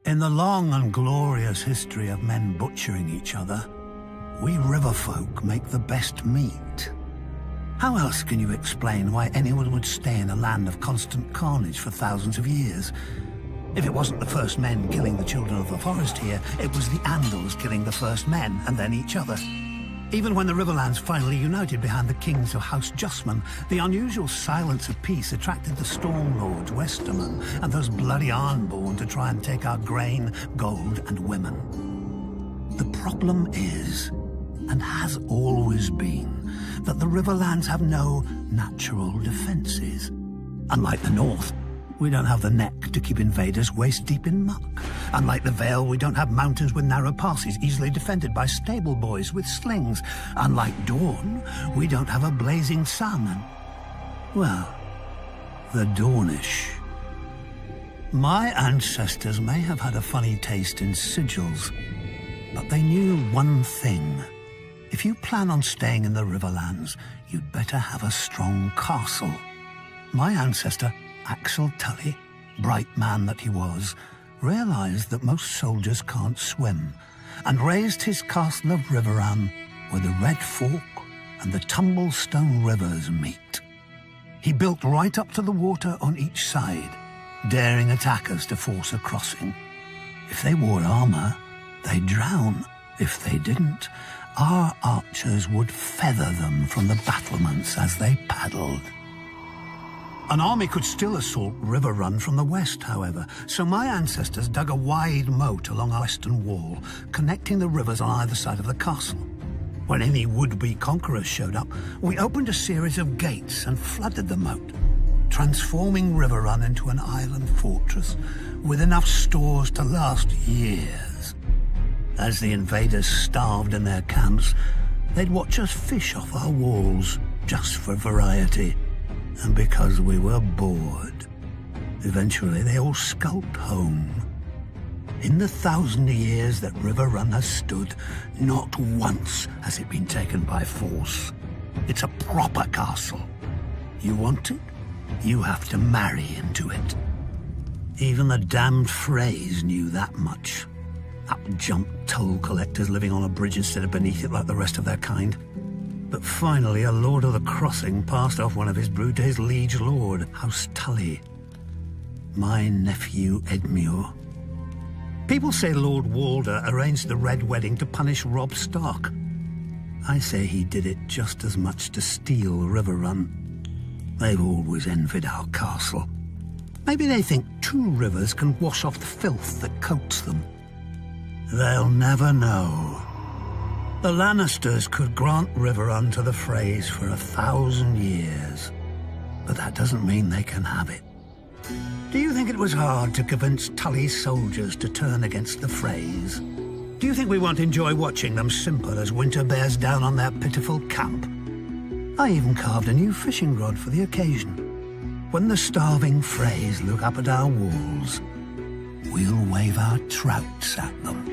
In the long and glorious history of men butchering each other, we river folk make the best meat. How else can you explain why anyone would stay in a land of constant carnage for thousands of years? If it wasn't the first men killing the children of the forest here, it was the Andals killing the first men and then each other. Even when the Riverlands finally united behind the kings of House Justman, the unusual silence of peace attracted the Stormlords, Westermen, and those bloody Arnborn to try and take our grain, gold, and women. The problem is, and has always been, that the Riverlands have no natural defenses. Unlike the North, we don't have the neck to keep invaders waist-deep in muck. Unlike the Vale, we don't have mountains with narrow passes easily defended by stable boys with slings. Unlike Dawn, we don't have a blazing sun and, well, the Dornish. My ancestors may have had a funny taste in sigils, but they knew one thing. If you plan on staying in the Riverlands, you'd better have a strong castle. My ancestor, Axel Tully, bright man that he was, realized that most soldiers can't swim, and raised his castle of Riverrun, where the Red Fork and the Tumblestone rivers meet. He built right up to the water on each side, daring attackers to force a crossing. If they wore armor, they'd drown. If they didn't, our archers would feather them from the battlements as they paddled. An army could still assault Riverrun from the west, however, so my ancestors dug a wide moat along our western wall, connecting the rivers on either side of the castle. When any would-be conquerors showed up, we opened a series of gates and flooded the moat, transforming Riverrun into an island fortress with enough stores to last years. As the invaders starved in their camps, they'd watch us fish off our walls, just for variety. And because we were bored, eventually they all skulked home. In the 1,000 years that Riverrun has stood, not once has it been taken by force. It's a proper castle. You want it, you have to marry into it. Even the damned Freys knew that much. Up-jumped toll collectors living on a bridge instead of beneath it like the rest of their kind. But finally, a Lord of the Crossing passed off one of his brood to his liege lord, House Tully. My nephew Edmure. People say Lord Walder arranged the Red Wedding to punish Robb Stark. I say he did it just as much to steal Riverrun. They've always envied our castle. Maybe they think 2 rivers can wash off the filth that coats them. They'll never know. The Lannisters could grant Riverrun to the Freys for 1,000 years, but that doesn't mean they can have it. Do you think it was hard to convince Tully's soldiers to turn against the Freys? Do you think we won't enjoy watching them simper as winter bears down on their pitiful camp? I even carved a new fishing rod for the occasion. When the starving Freys look up at our walls, we'll wave our trouts at them.